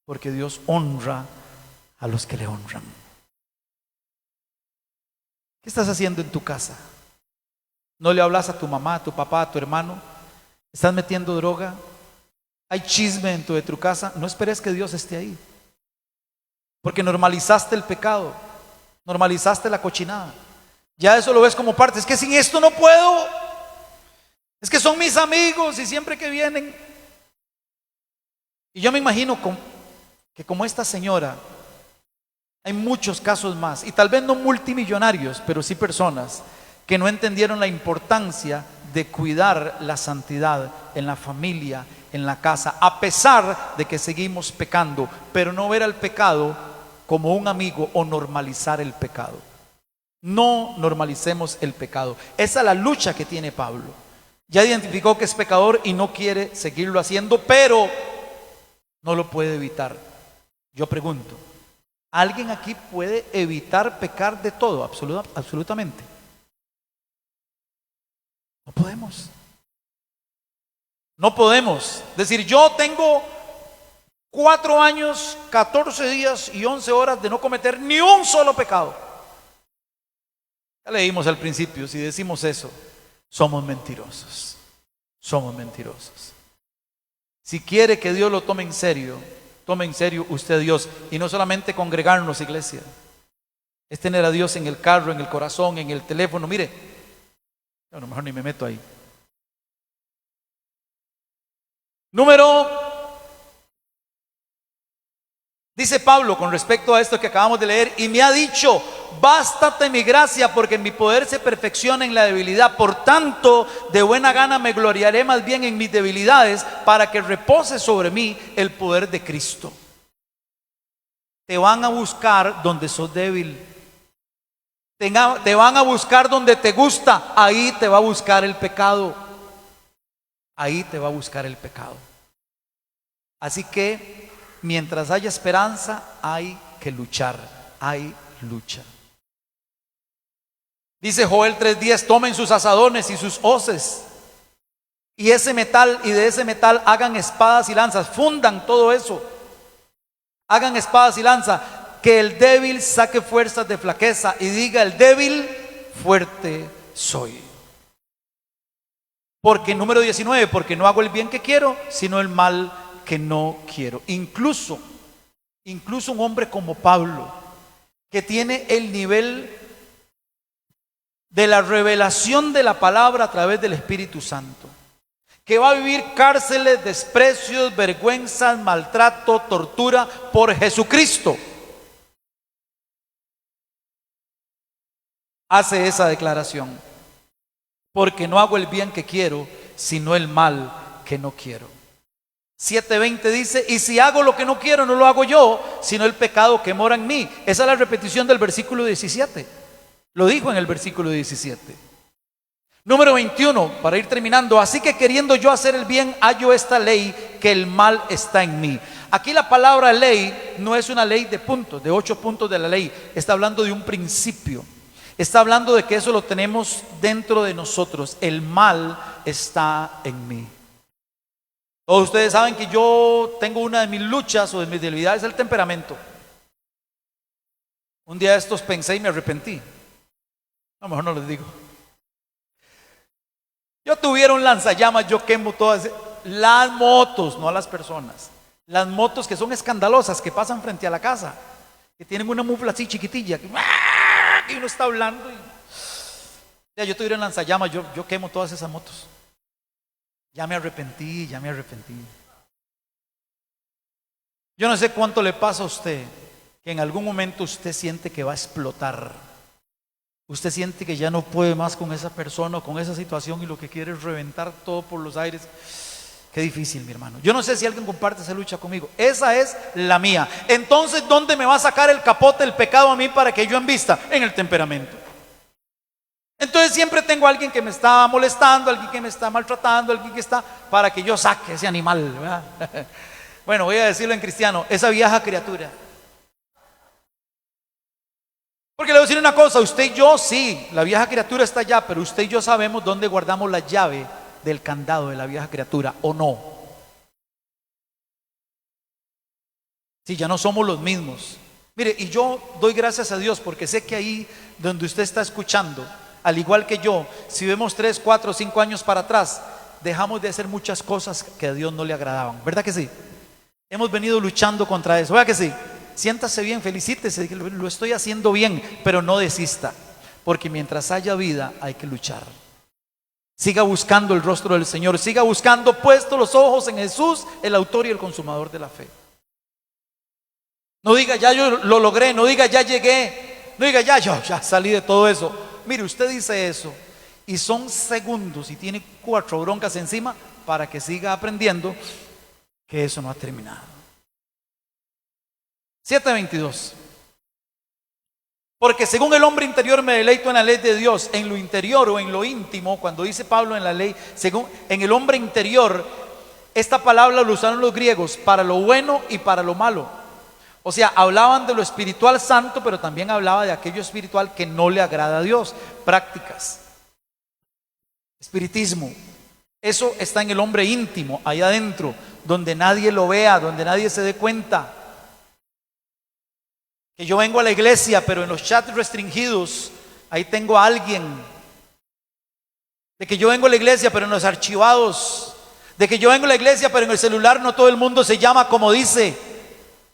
porque Dios honra a los que le honran. ¿Qué estás haciendo en tu casa? ¿No le hablas a tu mamá, a tu papá, a tu hermano? ¿Estás metiendo droga? ¿Hay chisme dentro de tu casa? No esperes que Dios esté ahí, porque normalizaste el pecado, normalizaste la cochinada. Ya eso lo ves como parte. Es que sin esto no puedo, es que son mis amigos y siempre que vienen. Y yo me imagino que como esta señora hay muchos casos más, y tal vez no multimillonarios, pero sí personas que no entendieron la importancia de cuidar la santidad en la familia, en la casa, a pesar de que seguimos pecando, pero no ver al pecado como un amigo o normalizar el pecado. No normalicemos el pecado. Esa es la lucha que tiene Pablo. Ya identificó que es pecador y no quiere seguirlo haciendo, pero no lo puede evitar. Yo pregunto: ¿alguien aquí puede evitar pecar de todo? Absolutamente. No podemos. No podemos decir: yo tengo 4 años, 14 días y 11 horas de no cometer ni un solo pecado. Ya leímos al principio, si decimos eso, somos mentirosos. Somos mentirosos. Si quiere que Dios lo tome en serio, tome en serio usted a Dios. Y no solamente congregarnos, iglesia, es tener a Dios en el carro, en el corazón, en el teléfono. Mire, a lo mejor ni me meto ahí. Dice Pablo con respecto a esto que acabamos de leer: y me ha dicho: bástate mi gracia, porque mi poder se perfecciona en la debilidad. Por tanto, de buena gana me gloriaré más bien en mis debilidades, para que repose sobre mí el poder de Cristo. Te van a buscar donde sos débil. Te van a buscar donde te gusta. Ahí te va a buscar el pecado. Ahí te va a buscar el pecado. Así que mientras haya esperanza, hay que luchar. Hay lucha. Dice Joel 3:10: tomen sus asadones y sus hoces, y de ese metal hagan espadas y lanzas. Fundan todo eso. Hagan espadas y lanzas. Que el débil saque fuerzas de flaqueza y diga el débil: fuerte soy. Porque número 19, porque no hago el bien que quiero, sino el mal que no quiero. Incluso un hombre como Pablo, que tiene el nivel de la revelación de la palabra a través del Espíritu Santo, que va a vivir cárceles, desprecios, vergüenzas, maltrato, tortura por Jesucristo, hace esa declaración: porque no hago el bien que quiero, sino el mal que no quiero. 7:20 dice: y si hago lo que no quiero, no lo hago yo, sino el pecado que mora en mí. Esa es la repetición del versículo 17. Lo dijo en el versículo 17. Número 21, para ir terminando: así que queriendo yo hacer el bien, hallo esta ley, que el mal está en mí. Aquí la palabra ley no es una ley de puntos, de 8 puntos de la ley. Está hablando de un principio. Está hablando de que eso lo tenemos dentro de nosotros. El mal está en mí. Todos ustedes saben que yo tengo una de mis luchas o de mis debilidades, el temperamento. Un día de estos pensé y me arrepentí. A lo mejor no les digo. Yo tuviera un lanzallamas, yo quemo todas las motos, no a las personas. Las motos que son escandalosas, que pasan frente a la casa, que tienen una mufla así chiquitilla, que uno está hablando y ya, yo tuviera un lanzallamas, yo quemo todas esas motos. Ya me arrepentí. Yo no sé cuánto le pasa a usted, que en algún momento usted siente que va a explotar. Usted siente que ya no puede más con esa persona o con esa situación y lo que quiere es reventar todo por los aires. Qué difícil, mi hermano. Yo no sé si alguien comparte esa lucha conmigo. Esa es la mía. Entonces, ¿dónde me va a sacar el capote el pecado a mí para que yo embista? En el temperamento. Entonces siempre tengo a alguien que me está molestando, alguien que me está maltratando, alguien que está, para que yo saque ese animal, ¿verdad? Bueno, voy a decirlo en cristiano: esa vieja criatura. Porque le voy a decir una cosa: usted y yo, sí, la vieja criatura está allá, pero usted y yo sabemos dónde guardamos la llave del candado de la vieja criatura, ¿o no? Sí, ya no somos los mismos. Mire, y yo doy gracias a Dios porque sé que ahí donde usted está escuchando, al igual que yo, si vemos 3, 4, 5 años para atrás, dejamos de hacer muchas cosas que a Dios no le agradaban. ¿Verdad que sí? Hemos venido luchando contra eso. ¿Verdad que sí? Siéntase bien, felicítese, lo estoy haciendo bien, pero no desista, porque mientras haya vida hay que luchar. Siga buscando el rostro del Señor, siga buscando, puesto los ojos en Jesús, el autor y el consumador de la fe. No diga: ya yo lo logré, no diga: ya llegué, no diga: ya salí de todo eso. Mire, usted dice eso y son segundos y tiene 4 broncas encima para que siga aprendiendo que eso no ha terminado. 7:22. Porque según el hombre interior me deleito en la ley de Dios. En lo interior o en lo íntimo, cuando dice Pablo en la ley, según en el hombre interior, esta palabra lo usaron los griegos para lo bueno y para lo malo. O sea, hablaban de lo espiritual santo, pero también hablaba de aquello espiritual que no le agrada a Dios. Prácticas, espiritismo, eso está en el hombre íntimo, allá adentro, donde nadie lo vea, donde nadie se dé cuenta. Que yo vengo a la iglesia, pero en los chats restringidos, ahí tengo a alguien. De que yo vengo a la iglesia, pero en los archivados. De que yo vengo a la iglesia, pero en el celular no todo el mundo se llama como dice.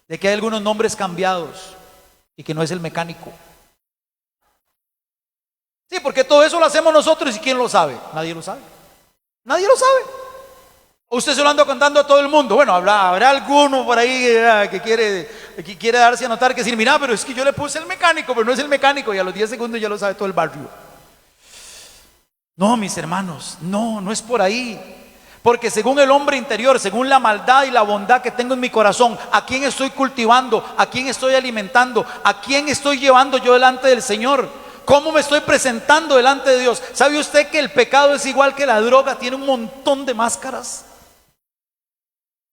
De que hay algunos nombres cambiados y que no es el mecánico. Sí, porque todo eso lo hacemos nosotros, ¿y quién lo sabe? Nadie lo sabe. Nadie lo sabe. Usted se lo anda contando a todo el mundo. Bueno, habrá alguno por ahí que quiere darse a notar que decir: mira, pero es que yo le puse el mecánico, pero no es el mecánico, y a los 10 segundos ya lo sabe todo el barrio. No, mis hermanos, no es por ahí. Porque según el hombre interior, según la maldad y la bondad que tengo en mi corazón, ¿a quién estoy cultivando? ¿A quién estoy alimentando? ¿A quién estoy llevando yo delante del Señor? ¿Cómo me estoy presentando delante de Dios? ¿Sabe usted que el pecado es igual que la droga? Tiene un montón de máscaras.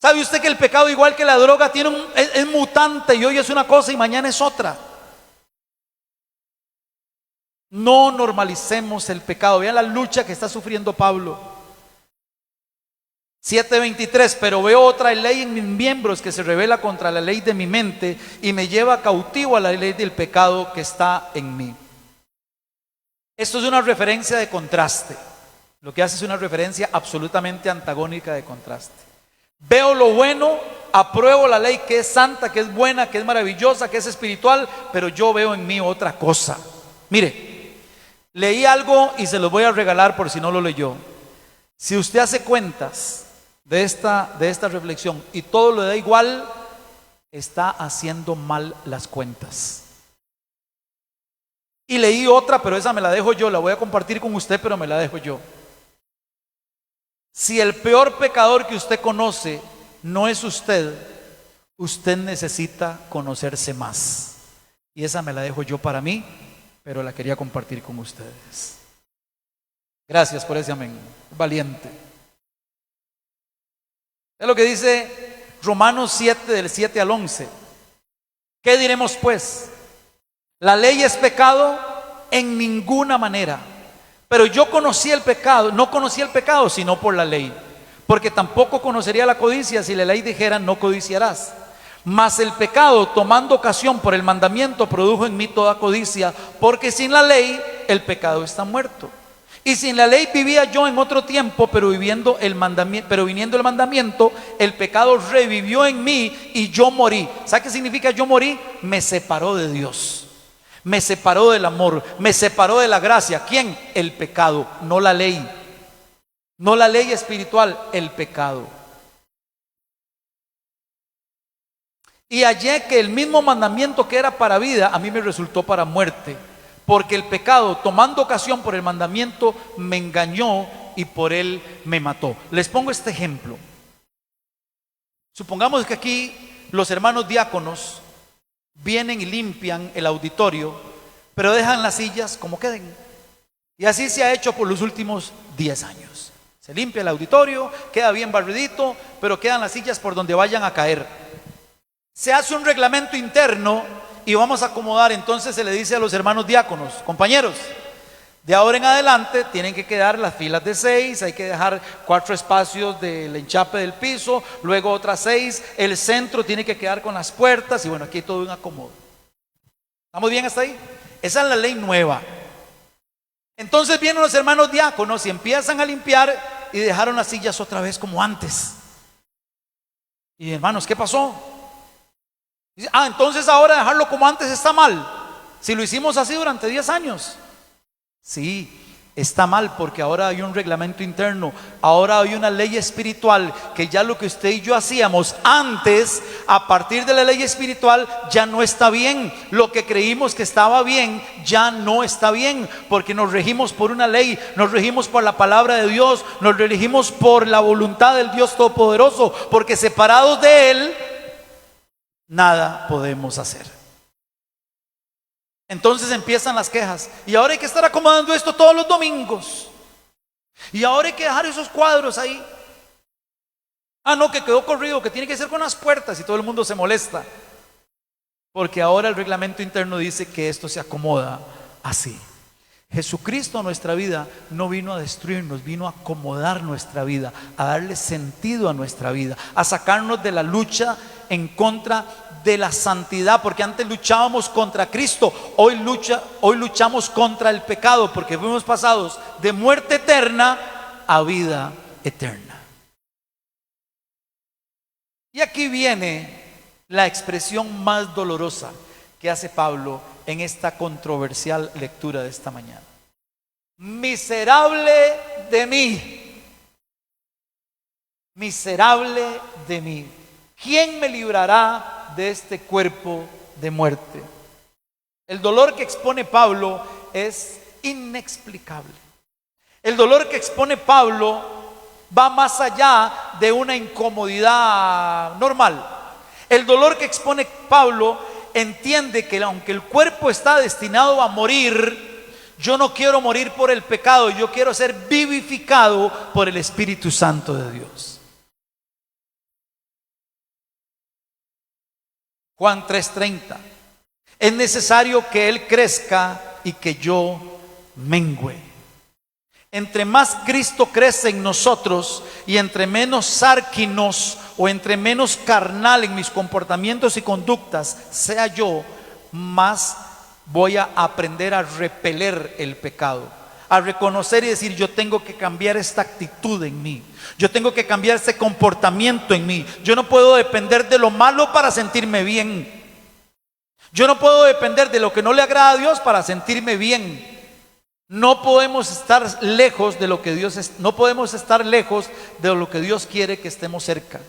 ¿Sabe usted que el pecado, igual que la droga, es mutante, y hoy es una cosa y mañana es otra? No normalicemos el pecado. Vean la lucha que está sufriendo Pablo. 7:23. Pero veo otra ley en mis miembros que se revela contra la ley de mi mente y me lleva cautivo a la ley del pecado que está en mí. Esto es una referencia de contraste. Lo que hace es una referencia absolutamente antagónica de contraste. Veo lo bueno, apruebo la ley que es santa, que es buena, que es maravillosa, que es espiritual, pero yo veo en mí otra cosa. Mire, leí algo y se los voy a regalar por si no lo leyó. Si usted hace cuentas de esta reflexión y todo lo da igual, está haciendo mal las cuentas. Y leí otra, pero esa me la dejo yo, la voy a compartir con usted, pero me la dejo yo. Si el peor pecador que usted conoce no es usted, usted necesita conocerse más. Y esa me la dejo yo para mí, pero la quería compartir con ustedes. Gracias por ese amén, valiente. Es lo que dice Romanos 7, del 7 al 11. ¿Qué diremos pues? ¿La ley es pecado? En ninguna manera. Pero yo conocí el pecado, no conocí el pecado sino por la ley, porque tampoco conocería la codicia si la ley dijera no codiciarás. Mas el pecado, tomando ocasión por el mandamiento, produjo en mí toda codicia, porque sin la ley el pecado está muerto. Y sin la ley vivía yo en otro tiempo, pero viniendo el mandamiento, el pecado revivió en mí y yo morí. ¿Sabe qué significa yo morí? Me separó de Dios. Me separó del amor, me separó de la gracia. ¿Quién? El pecado, no la ley. No la ley espiritual, el pecado. Y hallé que el mismo mandamiento que era para vida, a mí me resultó para muerte. Porque el pecado, tomando ocasión por el mandamiento, me engañó y por él me mató. Les pongo este ejemplo. Supongamos que aquí los hermanos diáconos vienen y limpian el auditorio, pero dejan las sillas como queden. Y así se ha hecho por los últimos 10 años. Se limpia el auditorio, queda bien barridito, pero quedan las sillas por donde vayan a caer. Se hace un reglamento interno y vamos a acomodar. Entonces se le dice a los hermanos diáconos: compañeros, de ahora en adelante tienen que quedar las filas de 6, hay que dejar 4 espacios del enchape del piso, luego otras 6, el centro tiene que quedar con las puertas, y bueno, aquí hay todo un acomodo. ¿Estamos bien hasta ahí? Esa es la ley nueva. Entonces vienen los hermanos diáconos y empiezan a limpiar y dejaron las sillas otra vez como antes. Y hermanos, ¿qué pasó? Dice, entonces ahora dejarlo como antes está mal, si lo hicimos así durante 10 años. Sí, está mal porque ahora hay un reglamento interno, ahora hay una ley espiritual, que ya lo que usted y yo hacíamos antes, a partir de la ley espiritual, ya no está bien. Lo que creímos que estaba bien, ya no está bien, porque nos regimos por una ley, nos regimos por la palabra de Dios, nos regimos por la voluntad del Dios Todopoderoso, porque separados de Él, nada podemos hacer. Entonces empiezan las quejas. Y ahora hay que estar acomodando esto todos los domingos. Y ahora hay que dejar esos cuadros ahí. No, que quedó corrido, que tiene que ser con las puertas, y todo el mundo se molesta. Porque ahora el reglamento interno dice que esto se acomoda así. Jesucristo, nuestra vida, no vino a destruirnos, vino a acomodar nuestra vida, a darle sentido a nuestra vida, a sacarnos de la lucha en contra de la santidad, porque antes luchábamos contra Cristo, hoy luchamos contra el pecado, porque fuimos pasados de muerte eterna a vida eterna. Y aquí viene la expresión más dolorosa que hace Pablo en esta controversial lectura de esta mañana. Miserable de mí, miserable de mí. ¿Quién me librará de este cuerpo de muerte? El dolor que expone Pablo es inexplicable. El dolor que expone Pablo va más allá de una incomodidad normal. El dolor que expone Pablo entiende que aunque el cuerpo está destinado a morir, yo no quiero morir por el pecado, yo quiero ser vivificado por el Espíritu Santo de Dios. Juan 3:30. Es necesario que Él crezca y que yo mengüe. Entre más Cristo crece en nosotros y entre menos sárquinos o entre menos carnal en mis comportamientos y conductas sea yo, más voy a aprender a repeler el pecado, a reconocer y decir: yo tengo que cambiar esta actitud en mí, yo tengo que cambiar este comportamiento en mí. Yo no puedo depender de lo malo para sentirme bien. Yo no puedo depender de lo que no le agrada a Dios para sentirme bien. No podemos estar lejos de lo que no podemos estar lejos de lo que Dios quiere que estemos cerca,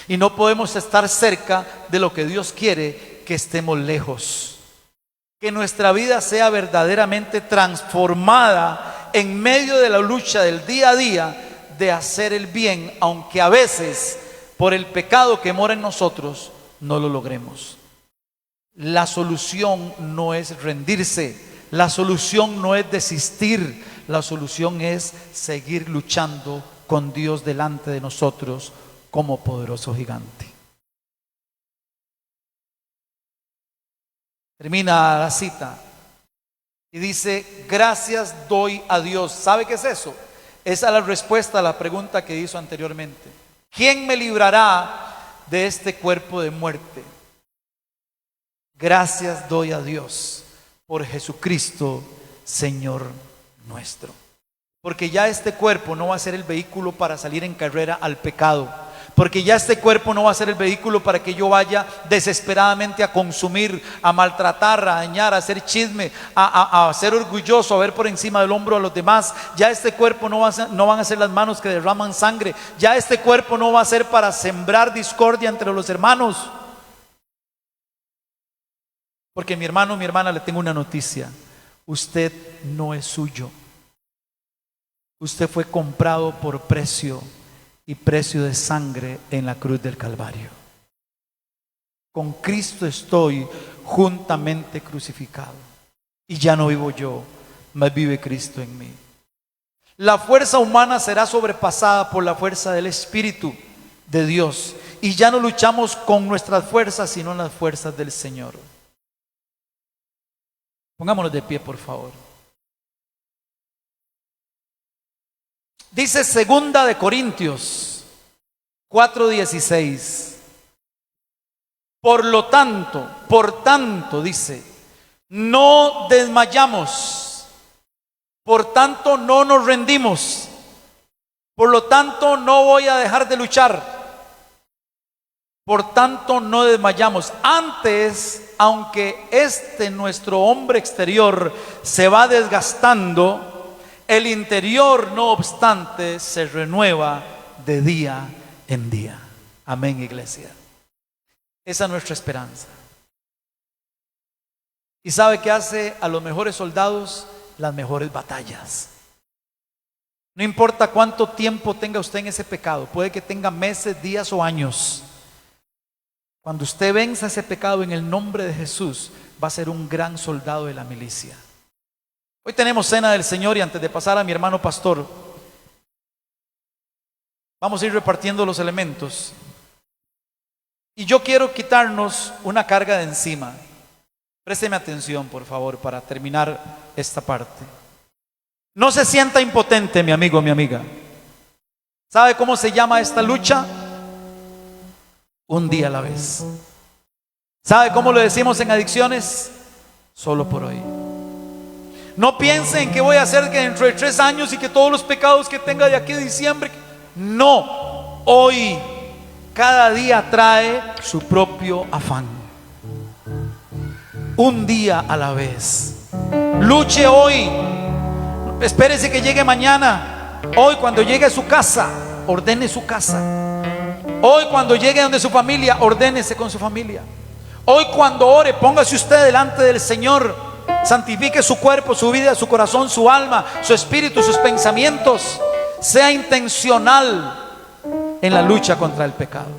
y no podemos estar cerca de lo que Dios quiere que estemos lejos. Que nuestra vida sea verdaderamente transformada en medio de la lucha del día a día de hacer el bien, aunque a veces por el pecado que mora en nosotros no lo logremos. La solución no es rendirse, la solución no es desistir, la solución es seguir luchando con Dios delante de nosotros como poderoso gigante. Termina la cita y dice: gracias doy a Dios. ¿Sabe qué es eso? Esa es la respuesta a la pregunta que hizo anteriormente: ¿quién me librará de este cuerpo de muerte? Gracias doy a Dios por Jesucristo, Señor nuestro. Porque ya este cuerpo no va a ser el vehículo para salir en carrera al pecado. Porque ya este cuerpo no va a ser el vehículo para que yo vaya desesperadamente a consumir, a maltratar, a dañar, a hacer chisme, a ser orgulloso, a ver por encima del hombro a los demás. Ya este cuerpo no van a ser las manos que derraman sangre. Ya este cuerpo no va a ser para sembrar discordia entre los hermanos. Porque mi hermano, mi hermana, le tengo una noticia: usted no es suyo. Usted fue comprado por precio, y precio de sangre en la cruz del Calvario. Con Cristo estoy juntamente crucificado, y ya no vivo yo, mas vive Cristo en mí. La fuerza humana será sobrepasada por la fuerza del Espíritu de Dios, y ya no luchamos con nuestras fuerzas, sino en las fuerzas del Señor. Pongámonos de pie, por favor. Dice 2 de Corintios 4:16. Por tanto, dice, no desmayamos, por tanto no nos rendimos, por lo tanto no voy a dejar de luchar, por tanto no desmayamos. Antes, aunque nuestro hombre exterior se va desgastando, el interior, no obstante, se renueva de día en día. Amén, iglesia. Esa es nuestra esperanza. ¿Y sabe qué hace a los mejores soldados? Las mejores batallas. No importa cuánto tiempo tenga usted en ese pecado, puede que tenga meses, días o años. Cuando usted venza ese pecado en el nombre de Jesús, va a ser un gran soldado de la milicia. Hoy tenemos cena del Señor, y antes de pasar a mi hermano pastor, vamos a ir repartiendo los elementos. Y yo quiero quitarnos una carga de encima. Présteme atención, por favor, para terminar esta parte. No se sienta impotente, mi amigo, mi amiga. ¿Sabe cómo se llama esta lucha? Un día a la vez. ¿Sabe cómo lo decimos en adicciones? Solo por hoy. No piensen que voy a hacer que dentro de 3 años y que todos los pecados que tenga de aquí a diciembre. No, hoy. Cada día trae su propio afán. Un día a la vez. Luche hoy. Espérese que llegue mañana. Hoy, cuando llegue a su casa, ordene su casa. Hoy, cuando llegue donde su familia, ordénese con su familia. Hoy, cuando ore, póngase usted delante del Señor. Santifique su cuerpo, su vida, su corazón, su alma, su espíritu, sus pensamientos. Sea intencional en la lucha contra el pecado.